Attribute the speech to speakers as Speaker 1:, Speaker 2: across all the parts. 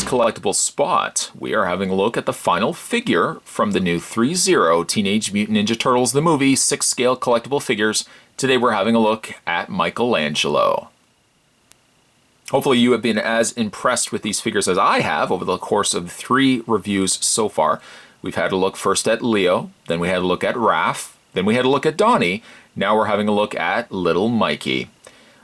Speaker 1: collectible spot, we are having a look at the final figure from the new Threezero Teenage Mutant Ninja Turtles the movie 6-scale collectible figures. Today we're having a look at Michelangelo. Hopefully you have been as impressed with these figures as I have over the course of 3 reviews so far. We've had a look first at Leo, then we had a look at Raph, then we had a look at Donnie, now we're having a look at little Mikey.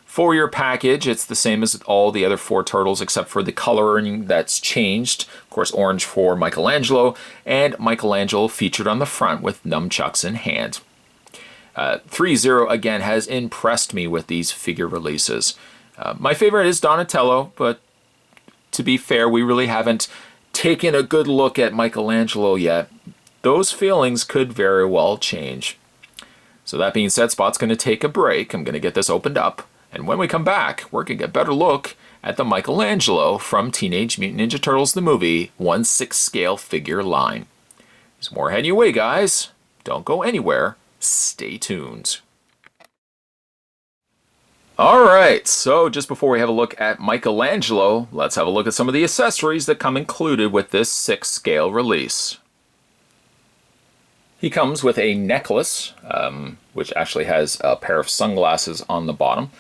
Speaker 1: For your package, it's the same as all the other 4 turtles except for the coloring that's changed. Of course, orange for Michelangelo, and Michelangelo featured on the front with nunchucks in hand. Threezero again has impressed me with these figure releases. My favorite is Donatello, but to be fair, we really haven't taken a good look at Michelangelo yet. Those feelings could very well change. So that being said, Spot's going to take a break. I'm going to get this opened up. And when we come back, we're going to get a better look at the Michelangelo from Teenage Mutant Ninja Turtles the movie 1/6 scale figure line. There's more heading your way, guys. Don't go anywhere. Stay tuned. Alright, so just before we have a look at Michelangelo, let's have a look at some of the accessories that come included with this 6 scale release. He comes with a necklace, which actually has a pair of sunglasses on the bottom.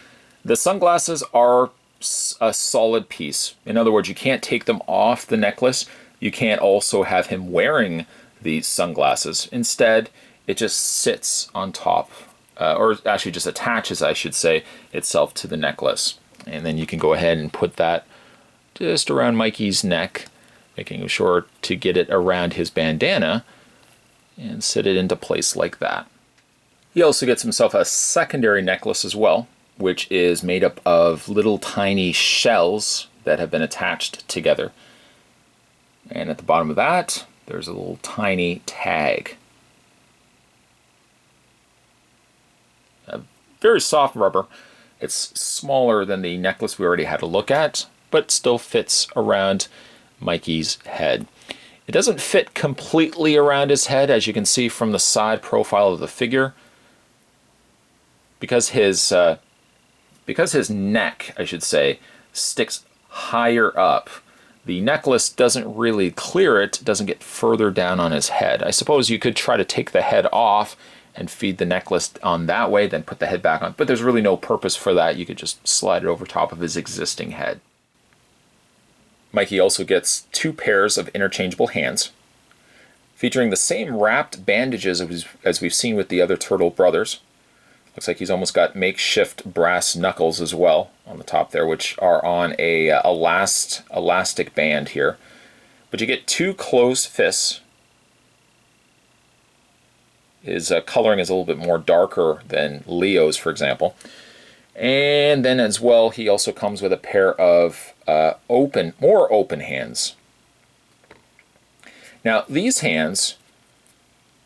Speaker 1: The sunglasses are a solid piece. In other words, you can't take them off the necklace. You can't also have him wearing these sunglasses. Instead, it just sits on top, or actually just attaches, I should say, itself to the necklace. And then you can go ahead and put that just around Mikey's neck, making sure to get it around his bandana and sit it into place like that. He also gets himself a secondary necklace as well, which is made up of little tiny shells that have been attached together. And at the bottom of that, there's a little tiny tag. A very soft rubber. It's smaller than the necklace we already had a look at, but still fits around Mikey's head. It doesn't fit completely around his head, as you can see from the side profile of the figure, because his neck, I should say, sticks higher up. The necklace doesn't really clear it, doesn't get further down on his head. I suppose you could try to take the head off and feed the necklace on that way, then put the head back on, but there's really no purpose for that. You could just slide it over top of his existing head. Mikey also gets 2 pairs of interchangeable hands, featuring the same wrapped bandages as we've seen with the other turtle brothers. Looks like he's almost got makeshift brass knuckles as well on the top there, which are on a elastic band here. But you get 2 closed fists. His coloring is a little bit more darker than Leo's, for example. And then as well, he also comes with a pair of more open hands. Now, these hands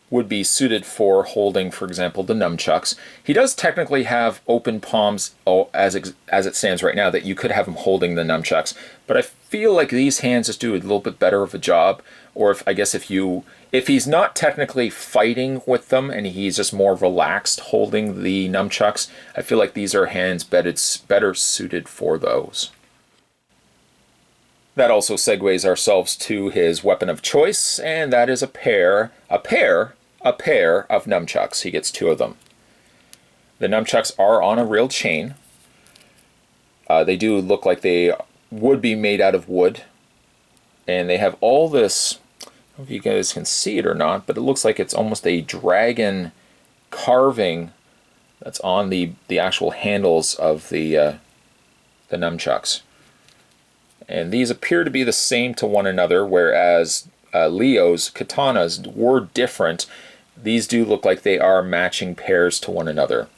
Speaker 1: would be suited for holding, for example, the nunchucks. He does technically have open palms as it stands right now, that you could have him holding the nunchucks, but I feel like these hands just do a little bit better of a job. Or if he's not technically fighting with them and he's just more relaxed holding the nunchucks, I feel like these are hands better suited for those. That also segues ourselves to his weapon of choice, and that is a pair of nunchucks. He gets 2 of them. The nunchucks are on a real chain. They do look like they would be made out of wood, and they have all this, I don't know if you guys can see it or not, but it looks like it's almost a dragon carving that's on the actual handles of the nunchucks. And these appear to be the same to one another, whereas Leo's katanas were different. These do look like they are matching pairs to one another.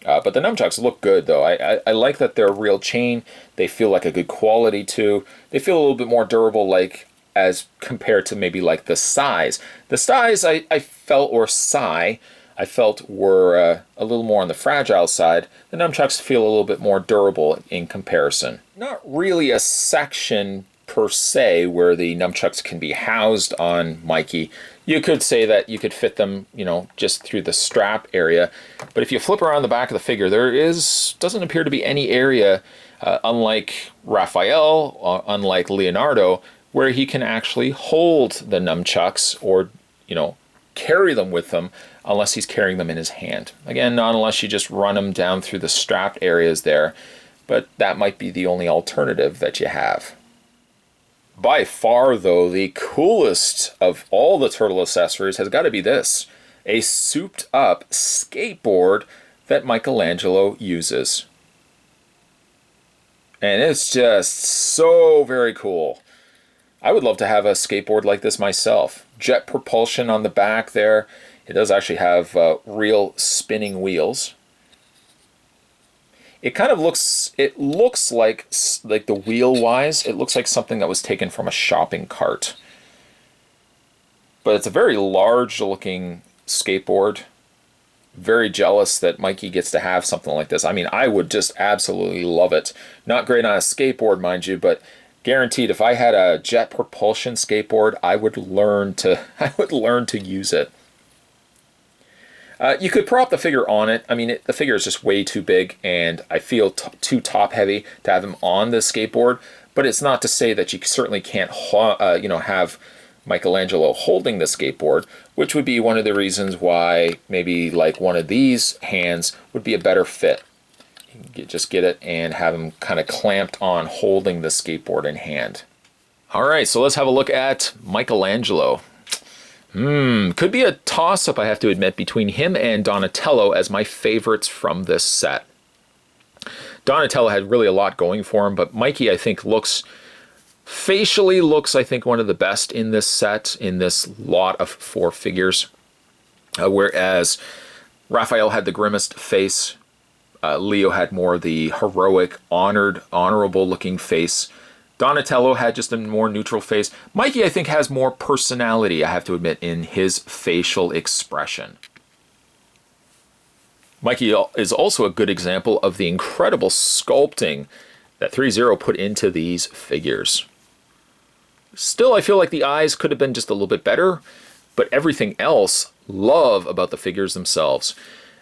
Speaker 1: But the nunchucks look good, though. I like that they're real chain. They feel like a good quality, too. They feel a little bit more durable, like as compared to maybe like the size. The size I felt, or Sai, I felt were a little more on the fragile side. The nunchucks feel a little bit more durable in comparison. Not really a section per per se where the nunchucks can be housed on Mikey. You could say that you could fit them, you know, just through the strap area. But if you flip around the back of the figure, doesn't appear to be any area, unlike Raphael, unlike Leonardo, where he can actually hold the nunchucks or, you know, carry them with him, unless he's carrying them in his hand. Again, not unless you just run them down through the strapped areas there, but that might be the only alternative that you have. By far, though, the coolest of all the turtle accessories has got to be this, a souped up skateboard that Michelangelo uses. And it's just so very cool. I would love to have a skateboard like this myself. Jet propulsion on the back there. It does actually have real spinning wheels. It kind of looks, it looks like the wheel-wise, it looks like something that was taken from a shopping cart. But it's a very large-looking skateboard. Very jealous that Mikey gets to have something like this. I mean, I would just absolutely love it. Not great on a skateboard, mind you, but guaranteed if I had a jet propulsion skateboard, I would learn to use it. You could prop the figure on it. I mean, the figure is just way too big, and I feel too top-heavy to have him on the skateboard. But it's not to say that you certainly can't, have Michelangelo holding the skateboard, which would be one of the reasons why maybe like one of these hands would be a better fit. You can just get it and have him kind of clamped on holding the skateboard in hand. All right, so let's have a look at Michelangelo. Could be a toss-up, I have to admit, between him and Donatello as my favorites from this set. Donatello had really a lot going for him, but Mikey, I think, facially looks, I think, one of the best in this set, in this lot of 4 figures. Whereas Raphael had the grimmest face, Leo had more the heroic, honorable-looking face. Donatello had just a more neutral face. Mikey, I think, has more personality, I have to admit, in his facial expression. Mikey is also a good example of the incredible sculpting that Threezero put into these figures. Still, I feel like the eyes could have been just a little bit better, but everything else, love about the figures themselves.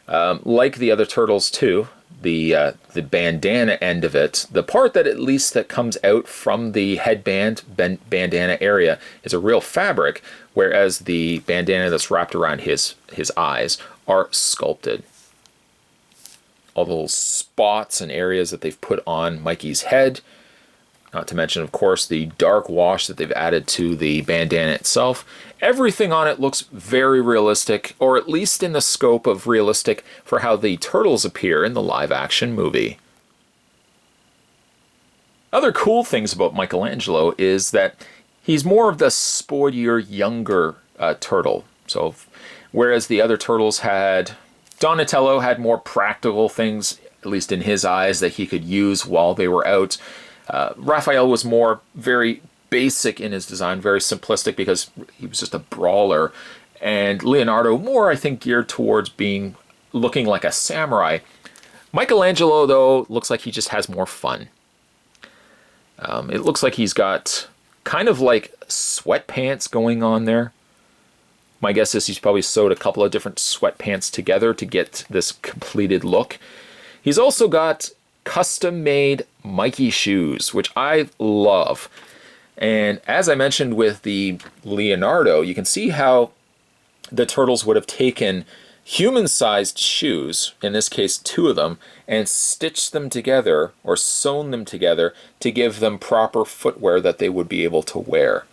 Speaker 1: Like the other turtles too, the bandana end of it, the part that at least that comes out from the headband bandana area is a real fabric, whereas the bandana that's wrapped around his eyes are sculpted. All the little spots and areas that they've put on Mikey's head, not to mention, of course, the dark wash that they've added to the bandana itself. Everything on it looks very realistic, or at least in the scope of realistic for how the turtles appear in the live-action movie. Other cool things about Michelangelo is that he's more of the sportier, younger turtle. So, whereas the other turtles Donatello had more practical things, at least in his eyes, that he could use while they were out. Raphael was more very basic in his design, very simplistic because he was just a brawler. And Leonardo more, I think, geared towards looking like a samurai. Michelangelo, though, looks like he just has more fun. It looks like he's got kind of like sweatpants going on there. My guess is he's probably sewed a couple of different sweatpants together to get this completed look. He's also got custom-made Mikey shoes, which I love. And as I mentioned with the Leonardo, you can see how the turtles would have taken human-sized shoes, in this case 2 of them, and stitched them together or sewn them together to give them proper footwear that they would be able to wear.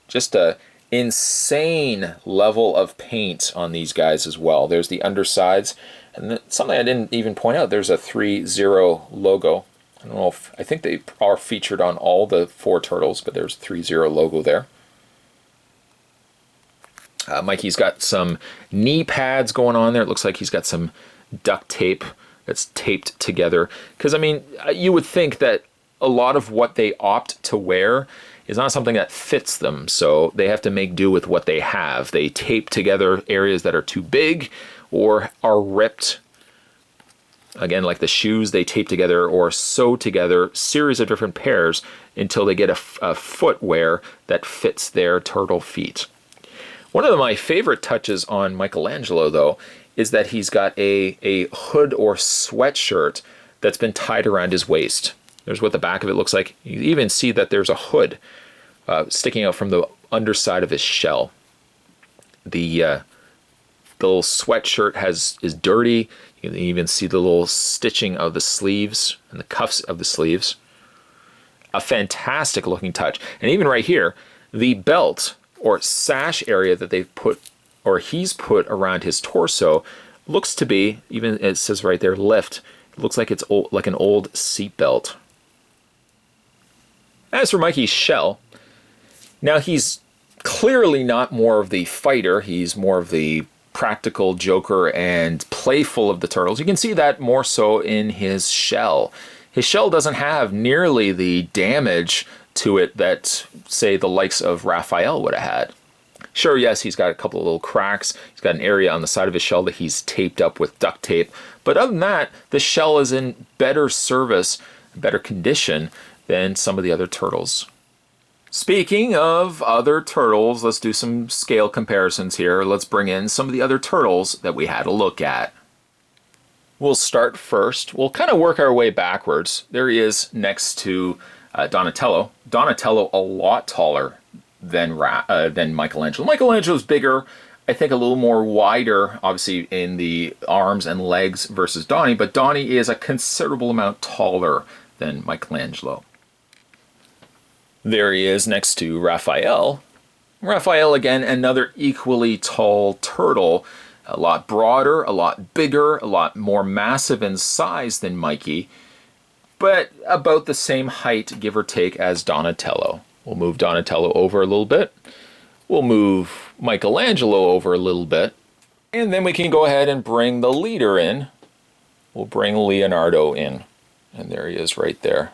Speaker 1: Just a insane level of paint on these guys as well. There's the undersides, and something I didn't even point out, there's a Threezero logo. I don't know I think they are featured on all the 4 turtles, but there's a Threezero logo there. Mikey's got some knee pads going on there. It looks like he's got some duct tape that's taped together. Because, I mean, you would think that a lot of what they opt to wear is not something that fits them, so they have to make do with what they have. They tape together areas that are too big or are ripped. Again, like the shoes, they tape together or sew together series of different pairs until they get a footwear that fits their turtle feet. One of my favorite touches on Michelangelo, though, is that he's got a hood or sweatshirt that's been tied around his waist. There's what the back of it looks like. You even see that there's a hood sticking out from the underside of his shell. The little sweatshirt is dirty. You can even see the little stitching of the sleeves and the cuffs of the sleeves. A fantastic looking touch. And even right here, the belt or sash area that they've put, or he's put around his torso, looks to be, even it says right there, lift. It looks like it's old, like an old seat belt. As for Mikey's shell, now he's clearly not more of the fighter. He's more of the practical joker and playful of the turtles. You can see that more so in his shell. His shell doesn't have nearly the damage to it that, say, the likes of Raphael would have had. Sure, yes, he's got a couple of little cracks. He's got an area on the side of his shell that he's taped up with duct tape. But other than that, the shell is in better service, better condition than some of the other turtles. Speaking of other turtles, let's do some scale comparisons here. Let's bring in some of the other turtles that we had a look at. We'll start first. We'll kind of work our way backwards. There he is next to Donatello. Donatello a lot taller than Michelangelo. Michelangelo's bigger, I think a little more wider, obviously in the arms and legs versus Donnie, but Donnie is a considerable amount taller than Michelangelo. There he is next to Raphael. Raphael, again, another equally tall turtle. A lot broader, a lot bigger, a lot more massive in size than Mikey, but about the same height, give or take, as Donatello. We'll move Donatello over a little bit. We'll move Michelangelo over a little bit. And then we can go ahead and bring the leader in. We'll bring Leonardo in. And there he is right there.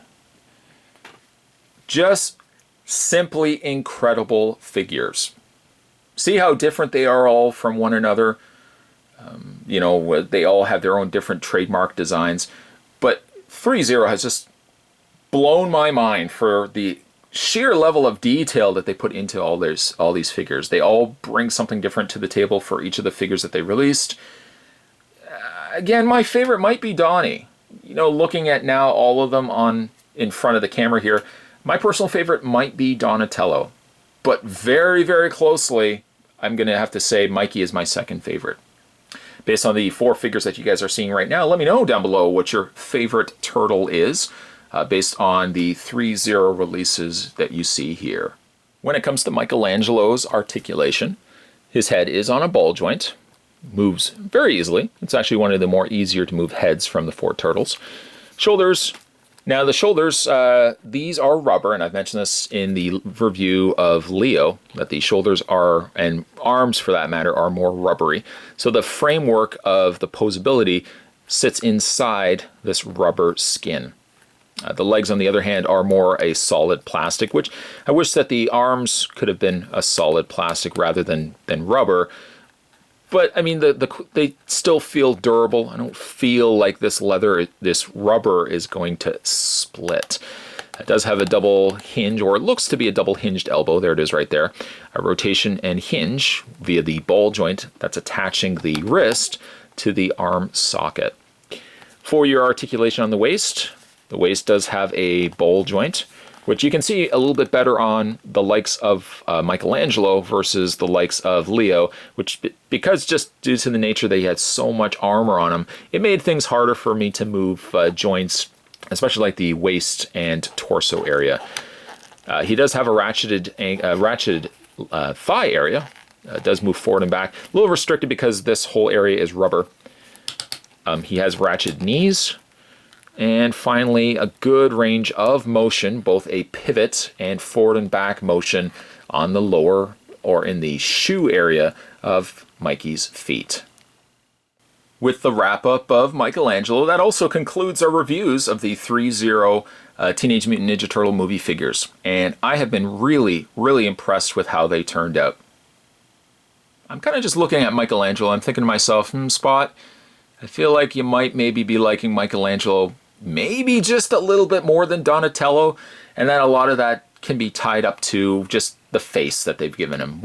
Speaker 1: Just simply incredible figures. See how different they are all from one another? They all have their own different trademark designs. But Threezero has just blown my mind for the sheer level of detail that they put into all these figures. They all bring something different to the table for each of the figures that they released. Again, my favorite might be Donnie. Looking at now all of them in front of the camera here, my personal favorite might be Donatello. But very, very closely, I'm going to have to say Mikey is my second favorite. Based on the 4 figures that you guys are seeing right now, let me know down below what your favorite turtle is, based on the Threezero releases that you see here. When it comes to Michelangelo's articulation, his head is on a ball joint, moves very easily. It's actually one of the more easier to move heads from the 4 turtles. Shoulders. Now the shoulders, these are rubber, and I've mentioned this in the review of Leo, that the shoulders are, and arms for that matter, are more rubbery. So the framework of the posability sits inside this rubber skin. The legs, on the other hand, are more a solid plastic, which I wish that the arms could have been a solid plastic rather than rubber. But, I mean, they still feel durable. I don't feel like this rubber is going to split. It does have a double hinge, or it looks to be a double hinged elbow. There it is right there. A rotation and hinge via the ball joint that's attaching the wrist to the arm socket. For your articulation on the waist does have a ball joint, which you can see a little bit better on the likes of Michelangelo versus the likes of Leo, which, because just due to the nature that he had so much armor on him, it made things harder for me to move joints, especially like the waist and torso area. He does have a ratcheted thigh area. It does move forward and back. A little restricted because this whole area is rubber. He has ratcheted knees. And finally, a good range of motion, both a pivot and forward and back motion on the lower, or in the shoe area of Mikey's feet. With the wrap-up of Michelangelo, that also concludes our reviews of the Threezero Teenage Mutant Ninja Turtle movie figures. And I have been really, really impressed with how they turned out. I'm kind of just looking at Michelangelo. I'm thinking to myself, Spot, I feel like you might maybe be liking Michelangelo maybe just a little bit more than Donatello, and then a lot of that can be tied up to just the face that they've given him.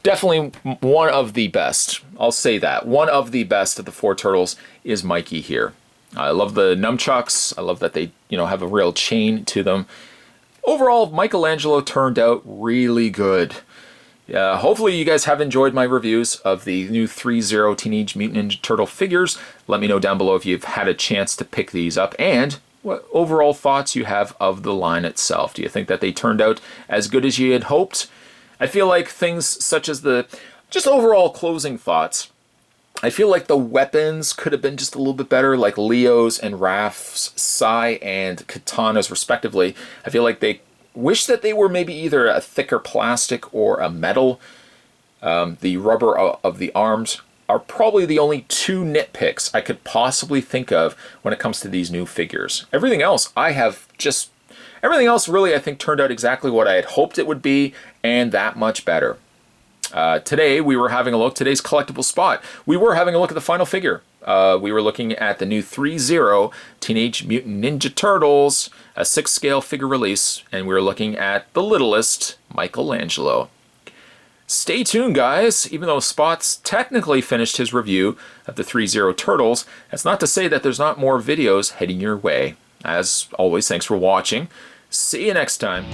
Speaker 1: Definitely one of the best. I'll say that. One of the best of the four turtles is Mikey here. I love the nunchucks. I love that they, have a real chain to them. Overall, Michelangelo turned out really good. Hopefully you guys have enjoyed my reviews of the new Threezero Teenage Mutant Ninja Turtle figures. Let me know down below if you've had a chance to pick these up and what overall thoughts you have of the line itself. Do you think that they turned out as good as you had hoped? I feel like things such as just overall closing thoughts, I feel like the weapons could have been just a little bit better, like Leo's and Raph's Sai and Katana's respectively. I feel like they wish that they were maybe either a thicker plastic or a metal. The rubber of the arms are probably the only two nitpicks I could possibly think of when it comes to these new figures. Everything else really I think turned out exactly what I had hoped it would be and that much better. Today we were having a look, today's collectible spot, we were having a look at the final figure. We were looking at the new Threezero Teenage Mutant Ninja Turtles, a 6-scale figure release, and we were looking at the littlest Michelangelo. Stay tuned, guys. Even though Spots technically finished his review of the Threezero Turtles, that's not to say that there's not more videos heading your way. As always, thanks for watching. See you next time.